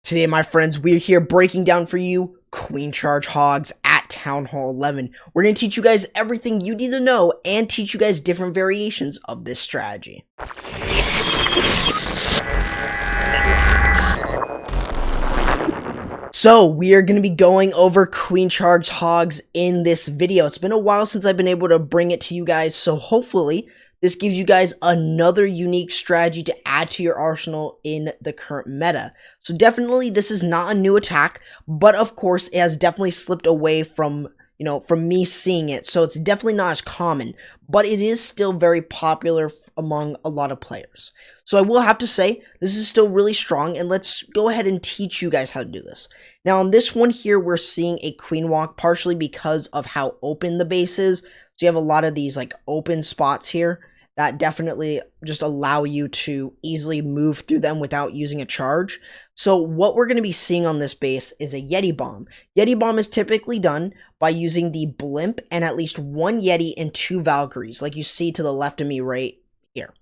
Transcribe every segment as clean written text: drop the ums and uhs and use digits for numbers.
Today, my friends, we're here breaking down for you Queen Charge Hogs at Town Hall 11. We're going to teach you guys everything you need to know and teach you guys different variations of this strategy. So, we are going to be going over Queen Charge Hogs in this video. It's been a while since I've been able to bring it to you guys, so hopefully this gives you guys another unique strategy to add to your arsenal in the current meta. So definitely this is not a new attack, but of course it has definitely slipped away from me seeing it. So it's definitely not as common, but it is still very popular among a lot of players. So I will have to say this is still really strong, and let's go ahead and teach you guys how to do this. Now on this one here, we're seeing a queen walk partially because of how open the base is. So you have a lot of these like open spots here that definitely just allow you to easily move through them without using a charge. So what we're going to be seeing on this base is a Yeti Bomb. Yeti Bomb is typically done by using the Blimp and at least one Yeti and two Valkyries, like you see to the left of me right here.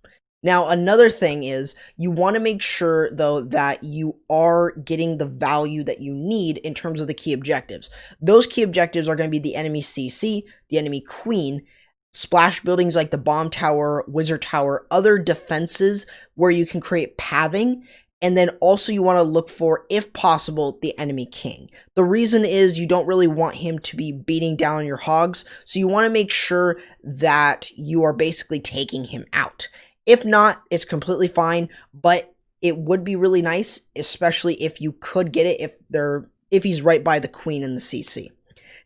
Now, another thing is you want to make sure, though, that you are getting the value that you need in terms of the key objectives. Those key objectives are going to be the enemy CC, the enemy Queen, splash buildings like the bomb tower, wizard tower, other defenses where you can create pathing, and then also you want to look for, if possible, the enemy king. The reason is you don't really want him to be beating down your hogs, so you want to make sure that you are basically taking him out. If not, it's completely fine, but it would be really nice, especially if you could get it if he's right by the queen and the CC.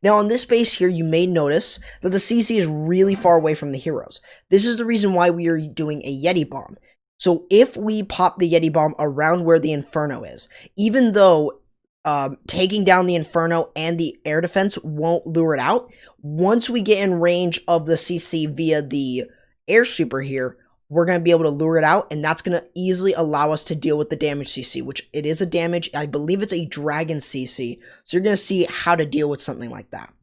Now on this base here, you may notice that the CC is really far away from the heroes. This is the reason why we are doing a Yeti Bomb. So if we pop the Yeti Bomb around where the Inferno is, even though taking down the Inferno and the air defense won't lure it out, once we get in range of the CC via the air sweeper here, we're going to be able to lure it out, and that's going to easily allow us to deal with the damage CC, which it is a damage. I believe it's a dragon CC, so you're going to see how to deal with something like that.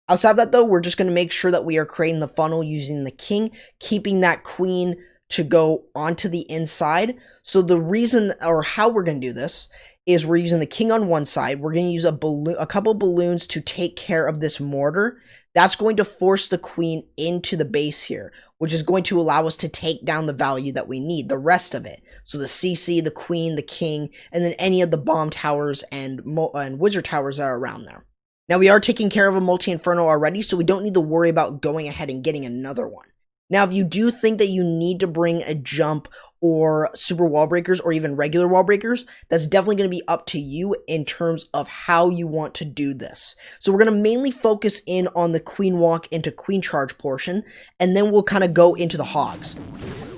Outside of that, though, we're just going to make sure that we are creating the funnel using the king, keeping that queen to go onto the inside. So the reason, or how we're going to do this, is we're using the king on one side. We're going to use a couple balloons to take care of this mortar. That's going to force the queen into the base here, which is going to allow us to take down the value that we need, the rest of it. So the CC, the queen, the king, and then any of the bomb towers and wizard towers that are around there. Now we are taking care of a multi-inferno already, so we don't need to worry about going ahead and getting another one. Now if you do think that you need to bring a jump or super wall breakers or even regular wall breakers, that's definitely going to be up to you in terms of how you want to do this. So we're going to mainly focus in on the queen walk into queen charge portion, and then we'll kind of go into the hogs. So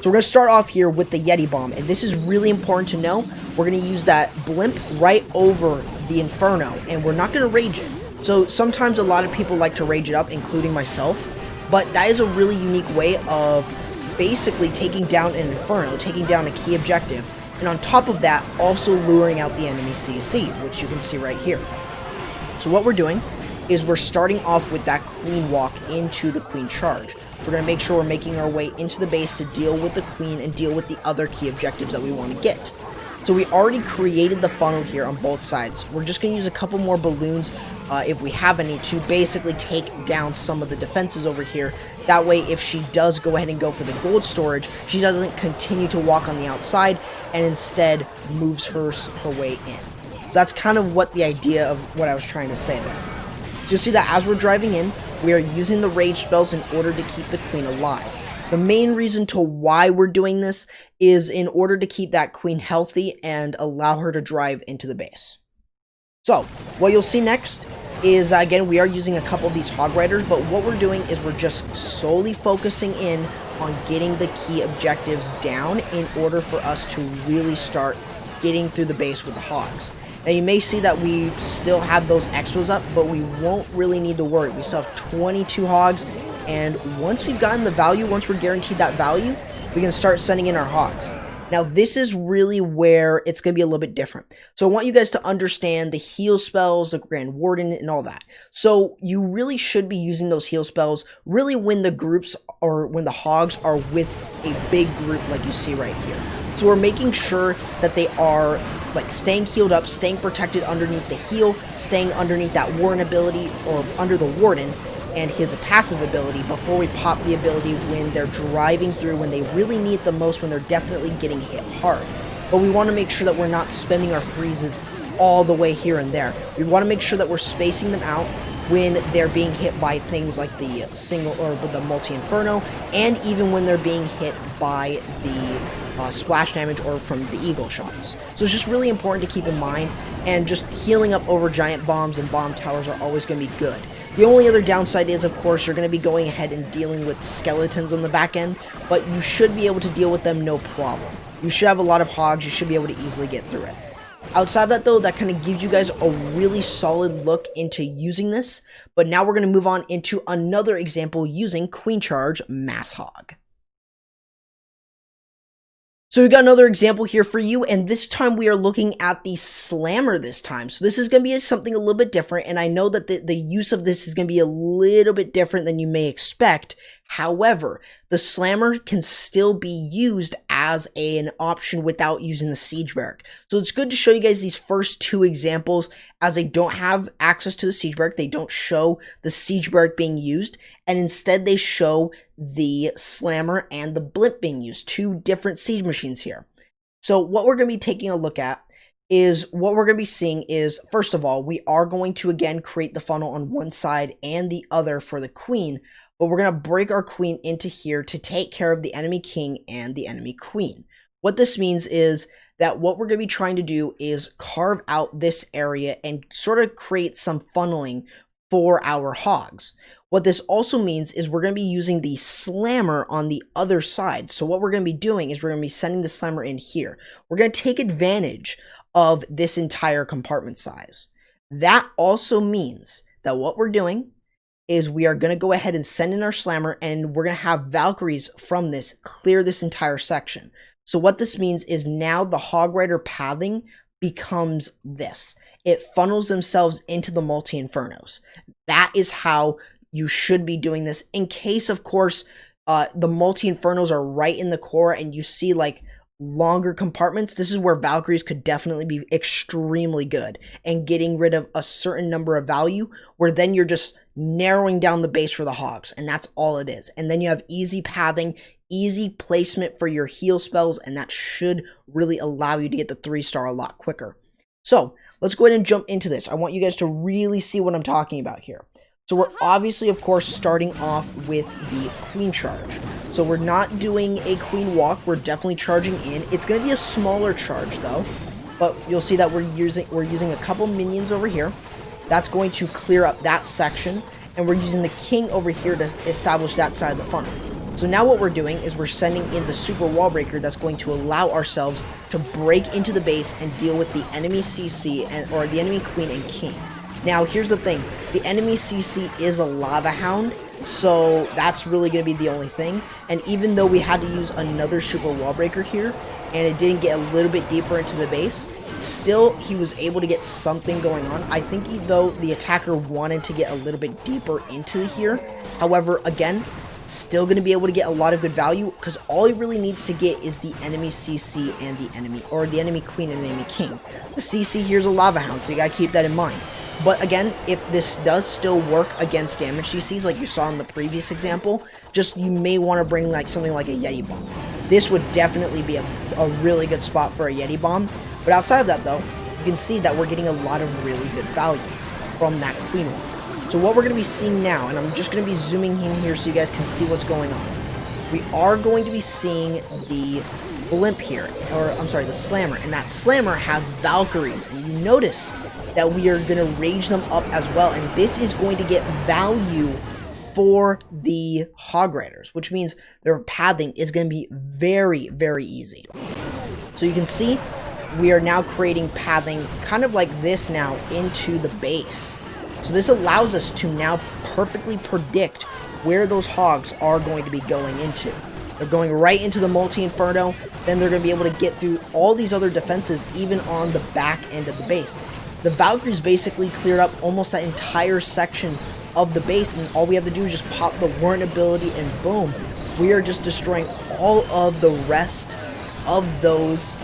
we're going to start off here with the Yeti Bomb, and this is really important to know. We're going to use that blimp right over the Inferno, and we're not going to rage it. So sometimes a lot of people like to rage it up, including myself, but that is a really unique way of basically taking down an Inferno, taking down a key objective, and on top of that, also luring out the enemy CC, which you can see right here. So what we're doing is we're starting off with that queen walk into the queen charge. So we're going to make sure we're making our way into the base to deal with the queen and deal with the other key objectives that we want to get. So we already created the funnel here on both sides. We're just going to use a couple more balloons if we have any to basically take down some of the defenses over here. That way, if she does go ahead and go for the gold storage, she doesn't continue to walk on the outside and instead moves her way in. So that's kind of what the idea of what I was trying to say there. So you'll see that as we're driving in, we are using the rage spells in order to keep the queen alive. The main reason to why we're doing this is in order to keep that queen healthy and allow her to drive into the base. So, what you'll see next is, again, we are using a couple of these hog riders, but what we're doing is we're just solely focusing in on getting the key objectives down in order for us to really start getting through the base with the hogs. Now, you may see that we still have those expos up, but we won't really need to worry. We still have 22 hogs, and once we've gotten the value, once we're guaranteed that value, we can start sending in our hogs. Now, this is really where it's going to be a little bit different. So I want you guys to understand the heal spells, the Grand Warden, and all that. So you really should be using those heal spells really when the groups or when the hogs are with a big group like you see right here. So we're making sure that they are like staying healed up, staying protected underneath the heal, staying underneath that Warden ability, or under the Warden, and his passive ability before we pop the ability when they're driving through, when they really need it the most, when they're definitely getting hit hard. But we want to make sure that we're not spending our freezes all the way here and there. We want to make sure that we're spacing them out when they're being hit by things like the single or the multi-inferno, and even when they're being hit by the splash damage or from the eagle shots. So it's just really important to keep in mind, and just healing up over giant bombs and bomb towers are always going to be good. The only other downside is, of course, you're going to be going ahead and dealing with skeletons on the back end, but you should be able to deal with them no problem. You should have a lot of hogs, you should be able to easily get through it. Outside of that, though, that kind of gives you guys a really solid look into using this, but now we're going to move on into another example using Queen Charge Mass Hog. So we got another example here for you, and this time we are looking at the Slammer this time. So this is going to be something a little bit different, and I know that the use of this is going to be a little bit different than you may expect. However, the Slammer can still be used as an option without using the Siege Barrack. So it's good to show you guys these first two examples, as they don't have access to the Siege Barrack. They don't show the Siege Barrack being used, and instead they show the Slammer and the Blimp being used, two different siege machines here. So what we're going to be taking a look at is, what we're going to be seeing is, first of all, we are going to again create the funnel on one side and the other for the Queen, but we're going to break our Queen into here to take care of the enemy King and the enemy Queen. What this means is that what we're going to be trying to do is carve out this area and sort of create some funneling for our hogs. What this also means is we're going to be using the Slammer on the other side. So what we're going to be doing is we're going to be sending the Slammer in here. We're going to take advantage of this entire compartment size. That also means that what we're doing is we are going to go ahead and send in our Slammer, and we're going to have Valkyries from this clear this entire section. So what this means is now the Hog Rider pathing becomes this. It funnels themselves into the multi-infernos. That is how you should be doing this, in case, of course, the multi-infernos are right in the core and you see like longer compartments. This is where Valkyries could definitely be extremely good, and getting rid of a certain number of value, where then you're just narrowing down the base for the hogs, and that's all it is. And then you have easy pathing, easy placement for your heal spells, and that should really allow you to get the 3-star a lot quicker. So let's go ahead and jump into this. I want you guys to really see what I'm talking about here. So we're obviously, of course, starting off with the Queen Charge. So we're not doing a Queen Walk, we're definitely charging in. It's going to be a smaller charge though, but you'll see that we're using a couple minions over here. That's going to clear up that section, and we're using the King over here to establish that side of the funnel. So now what we're doing is we're sending in the Super Wall Breaker that's going to allow ourselves to break into the base and deal with the enemy CC or the enemy Queen and King. Now, here's the thing. The enemy CC is a Lava Hound, so that's really going to be the only thing. And even though we had to use another Super Wall Breaker here, and it didn't get a little bit deeper into the base, still, he was able to get something going on. I think, though, the attacker wanted to get a little bit deeper into here. However, again, still going to be able to get a lot of good value, because all he really needs to get is the enemy CC and the enemy Queen and the enemy King. The CC here is a Lava Hound, so you got to keep that in mind. But again, if this does still work against damage CCs like you saw in the previous example, just you may want to bring like something like a Yeti Bomb. This would definitely be a really good spot for a Yeti Bomb. But outside of that though, you can see that we're getting a lot of really good value from that Queen one. So what we're going to be seeing now, and I'm just going to be zooming in here so you guys can see what's going on. We are going to be seeing the Blimp here, or I'm sorry, the Slammer, and that Slammer has Valkyries, and you notice that we are going to rage them up as well, and this is going to get value for the Hog Riders, which means their pathing is going to be very, very easy. So you can see we are now creating pathing kind of like this now into the base. So this allows us to now perfectly predict where those hogs are going to be going into. They're going right into the multi-inferno, then they're going to be able to get through all these other defenses even on the back end of the base. The Valkyries basically cleared up almost that entire section of the base, and all we have to do is just pop the Warrant ability, and boom, we are just destroying all of the rest of those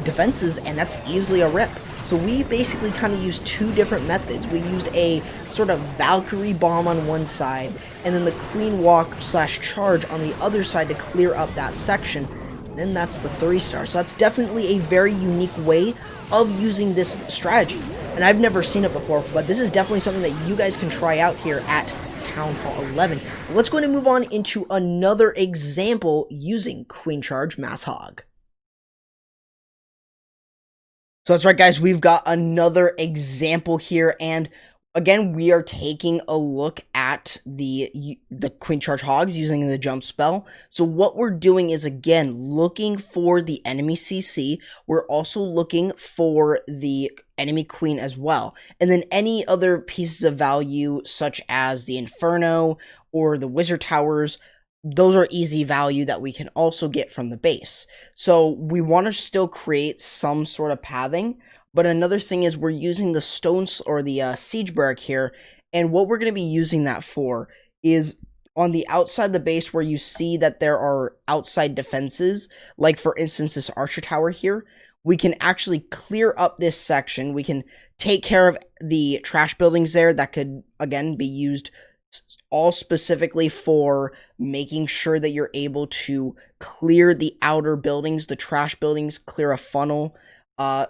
defenses, and that's easily a rip. So we basically kind of used two different methods. We used a sort of Valkyrie bomb on one side, and then the Queen Walk / charge on the other side to clear up that section. And then that's the 3-star. So that's definitely a very unique way of using this strategy. And I've never seen it before, but this is definitely something that you guys can try out here at Town Hall 11. Let's go ahead and move on into another example using Queen Charge Mass Hog. So that's right, guys, we've got another example here, and again, we are taking a look at the Queen Charge Hogs using the jump spell. So what we're doing is, again, looking for the enemy CC. We're also looking for the enemy queen as well. And then any other pieces of value, such as the Inferno or the Wizard Towers, those are easy value that we can also get from the base. So we want to still create some sort of pathing. But another thing is we're using the stones or the siege barrack here, and what we're going to be using that for is on the outside of the base where you see that there are outside defenses, like for instance this archer tower here. We can actually clear up this section. We can take care of the trash buildings there that could again be used all specifically for making sure that you're able to clear the outer buildings, the trash buildings, clear a funnel.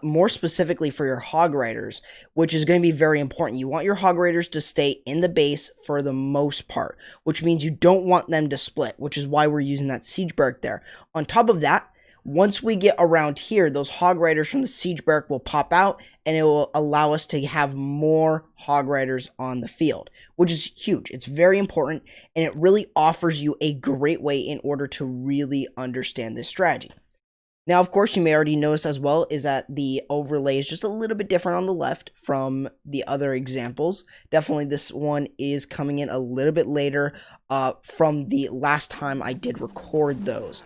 More specifically for your hog riders, which is going to be very important. You want your hog riders to stay in the base for the most part, which means you don't want them to split, which is why we're using that siege barrack there. On top of that, once we get around here, those hog riders from the siege barrack will pop out, and it will allow us to have more hog riders on the field, which is huge. It's very important, and it really offers you a great way in order to really understand this strategy. Now, of course, you may already notice as well is that the overlay is just a little bit different on the left from the other examples. Definitely this one is coming in a little bit later from the last time I did record those.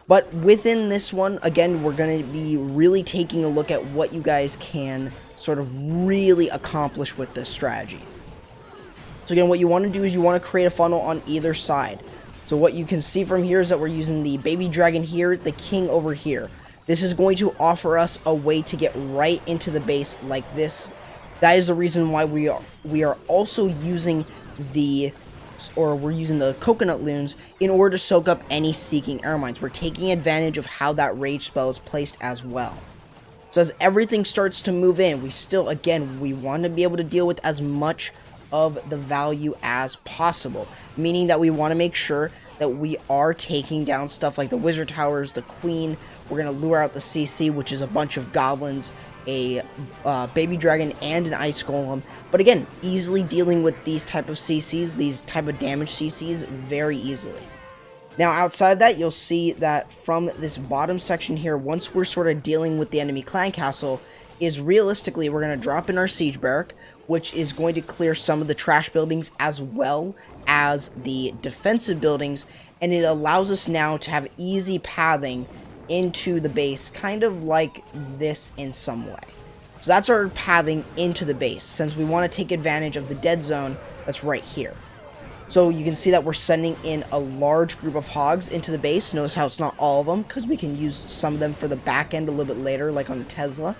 But within this one, again, we're going to be really taking a look at what you guys can sort of really accomplish with this strategy. So again, what you want to do is you want to create a funnel on either side. So what you can see from here is that we're using the baby dragon here, the king over here. This is going to offer us a way to get right into the base like this. That is the reason why we are also using the coconut loons in order to soak up any seeking air mines. We're taking advantage of how that rage spell is placed as well. So as everything starts to move in, we want to be able to deal with as much of the value as possible, meaning that we want to make sure that we are taking down stuff like the wizard towers, the queen. We're going to lure out the CC, which is a bunch of goblins, a baby dragon, and an ice golem. But again, easily dealing with these type of CCs, these type of damage CCs very easily. Now outside of that, you'll see that from this bottom section here, once we're sort of dealing with the enemy clan castle, is realistically we're going to drop in our siege barrack, which is going to clear some of the trash buildings as well as the defensive buildings, and it allows us now to have easy pathing into the base, kind of like this in some way. So that's our pathing into the base, since we want to take advantage of the dead zone that's right here. So you can see that we're sending in a large group of hogs into the base. Notice how it's not all of them, because we can use some of them for the back end a little bit later, like on the Tesla.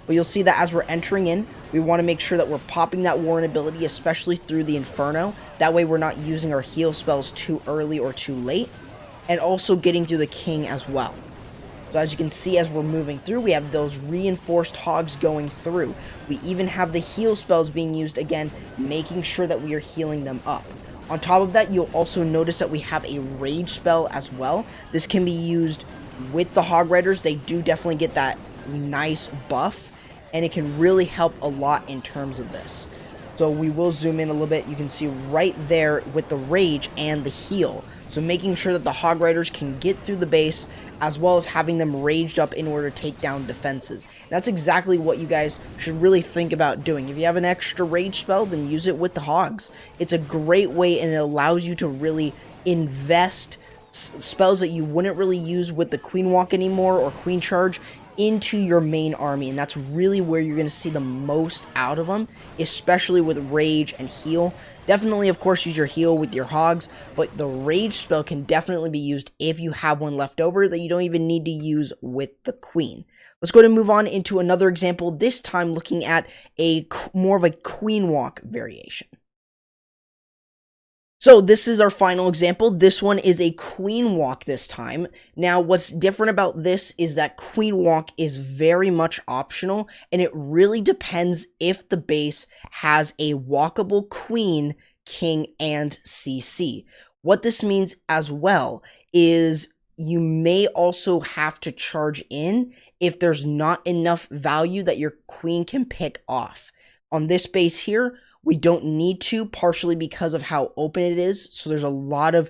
But you'll see that as we're entering in, we want to make sure that we're popping that Warren ability, especially through the Inferno. That way we're not using our heal spells too early or too late. And also getting through the king as well. So as you can see, as we're moving through, we have those reinforced hogs going through. We even have the heal spells being used again, making sure that we are healing them up. On top of that, you'll also notice that we have a rage spell as well. This can be used with the hog riders. They do definitely get that nice buff, and it can really help a lot in terms of this. So we will zoom in a little bit. You can see right there with the rage and the heal. So making sure that the hog riders can get through the base, as well as having them raged up in order to take down defenses. That's exactly what you guys should really think about doing. If you have an extra rage spell, then use it with the hogs. It's a great way, and it allows you to really invest spells that you wouldn't really use with the Queen Walk anymore or Queen Charge into your main army, and that's really where you're going to see the most out of them, especially with rage and heal. Definitely, of course, use your heal with your hogs, but the rage spell can definitely be used if you have one left over that you don't even need to use with the queen. Let's go ahead and move on into another example, this time looking at more of a queen walk variation. So this is our final example. This one is a queen walk this time. Now, what's different about this is that queen walk is very much optional, and it really depends if the base has a walkable queen, king, and CC. What this means as well is you may also have to charge in if there's not enough value that your queen can pick off. On this base here, we don't need to, partially because of how open it is. So there's a lot of,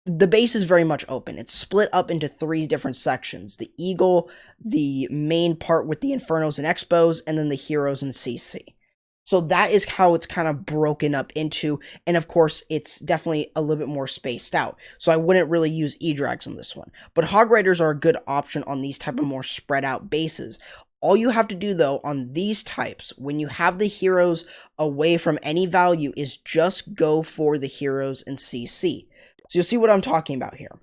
the base is very much open. It's split up into 3 different sections: the Eagle, the main part with the Infernos and Expos, and then the Heroes and CC. So that is how it's kind of broken up into, and of course, it's definitely a little bit more spaced out. So I wouldn't really use E-Drags on this one. But Hog Riders are a good option on these type of more spread out bases. All you have to do, though, on these types, when you have the heroes away from any value, is just go for the heroes and CC. So you'll see what I'm talking about here.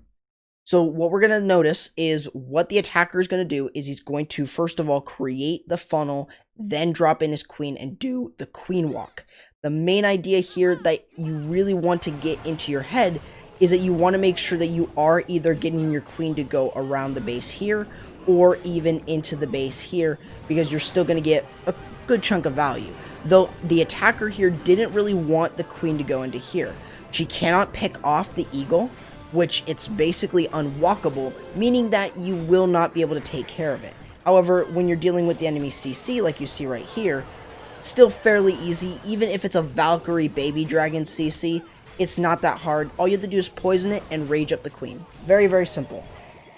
So what we're going to notice is what the attacker is going to do is he's going to, first of all, create the funnel, then drop in his queen and do the queen walk. The main idea here that you really want to get into your head is that you want to make sure that you are either getting your queen to go around the base here, or even into the base here, because you're still going to get a good chunk of value. Though the attacker here didn't really want the queen to go into here. She cannot pick off the eagle, which it's basically unwalkable, meaning that you will not be able to take care of it. However, when you're dealing with the enemy CC, like you see right here, still fairly easy. Even if it's a Valkyrie baby dragon CC, it's not that hard. All you have to do is poison it and rage up the queen. Very, very simple.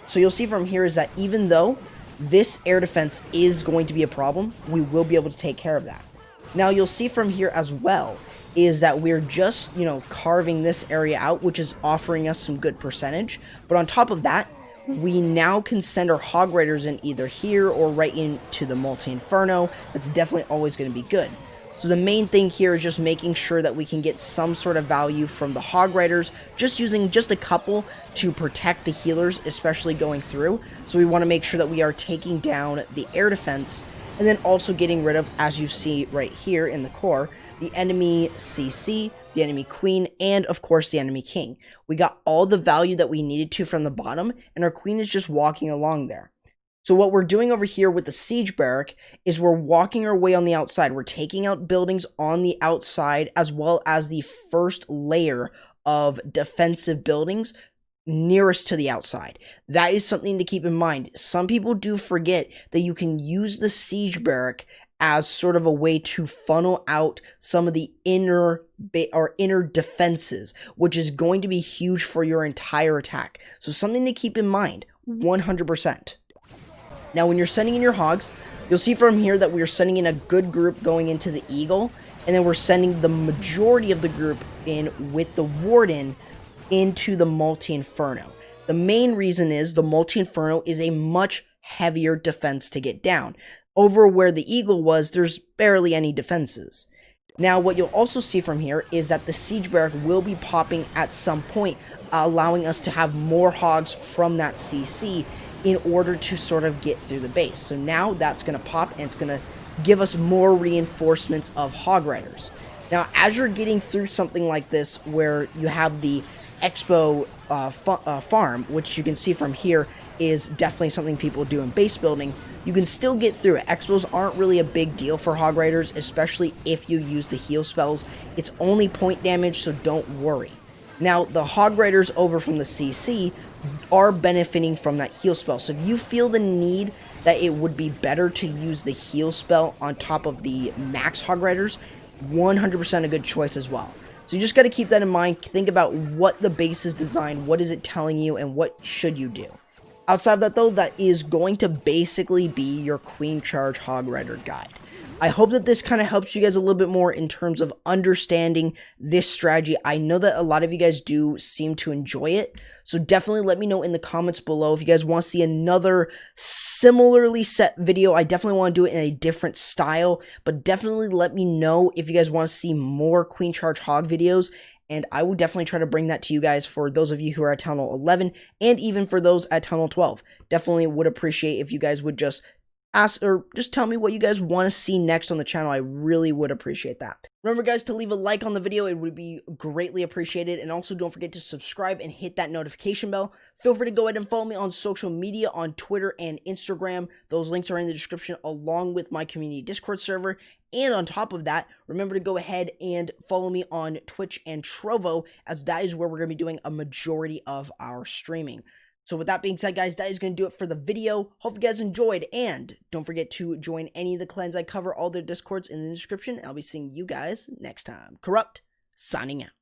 So you'll see from here is that even though this air defense is going to be a problem, we will be able to take care of that. Now you'll see from here as well is that we're just, carving this area out, which is offering us some good percentage. But on top of that, we now can send our Hog Riders in either here or right into the Multi-Inferno. That's definitely always going to be good. So the main thing here is just making sure that we can get some sort of value from the Hog Riders, just using just a couple to protect the healers, especially going through. So we want to make sure that we are taking down the air defense, and then also getting rid of, as you see right here in the core, the enemy CC, the enemy queen, and of course the enemy king. We got all the value that we needed to from the bottom, and our queen is just walking along there. So what we're doing over here with the siege barrack is we're walking our way on the outside. We're taking out buildings on the outside, as well as the first layer of defensive buildings nearest to the outside. That is something to keep in mind. Some people do forget that you can use the siege barrack as sort of a way to funnel out some of the inner defenses, which is going to be huge for your entire attack. So something to keep in mind, 100%. Now, when you're sending in your hogs, you'll see from here that we're sending in a good group going into the Eagle, and then we're sending the majority of the group in with the Warden into the Multi-Inferno. The main reason is the Multi-Inferno is a much heavier defense to get down. Over where the Eagle was, there's barely any defenses. Now, what you'll also see from here is that the siege barrack will be popping at some point, allowing us to have more hogs from that CC in order to sort of get through the base. So now that's going to pop, and it's going to give us more reinforcements of Hog Riders. Now, as you're getting through something like this, where you have the Expo farm, which you can see from here is definitely something people do in base building, you can still get through it. Expos aren't really a big deal for Hog Riders, especially if you use the heal spells. It's only point damage, so don't worry. Now, the Hog Riders over from the CC are benefiting from that heal spell. So if you feel the need that it would be better to use the heal spell on top of the max Hog Riders, 100% a good choice as well. So you just got to keep that in mind. Think about what the base is designed, what is it telling you, and what should you do. Outside of that, though, that is going to basically be your Queen Charge Hog Rider guide. I hope that this kind of helps you guys a little bit more in terms of understanding this strategy. I know that a lot of you guys do seem to enjoy it, so definitely let me know in the comments below if you guys want to see another similarly set video. I definitely want to do it in a different style, but definitely let me know if you guys want to see more Queen Charge Hog videos, and I will definitely try to bring that to you guys for those of you who are at Town Hall 11, and even for those at Town Hall 12. Definitely would appreciate if you guys would just ask or just tell me what you guys want to see next on the channel. I really would appreciate that. Remember guys to leave a like on the video, it would be greatly appreciated, and also don't forget to subscribe and hit that notification bell. Feel free to go ahead and follow me on social media on Twitter and Instagram. Those links are in the description along with my community Discord server. And on top of that, remember to go ahead and follow me on Twitch and Trovo, as that is where we're going to be doing a majority of our streaming. So with that being said, guys, that is going to do it for the video. Hope you guys enjoyed, and don't forget to join any of the clans I cover. All their Discords in the description. I'll be seeing you guys next time. Corrupt, signing out.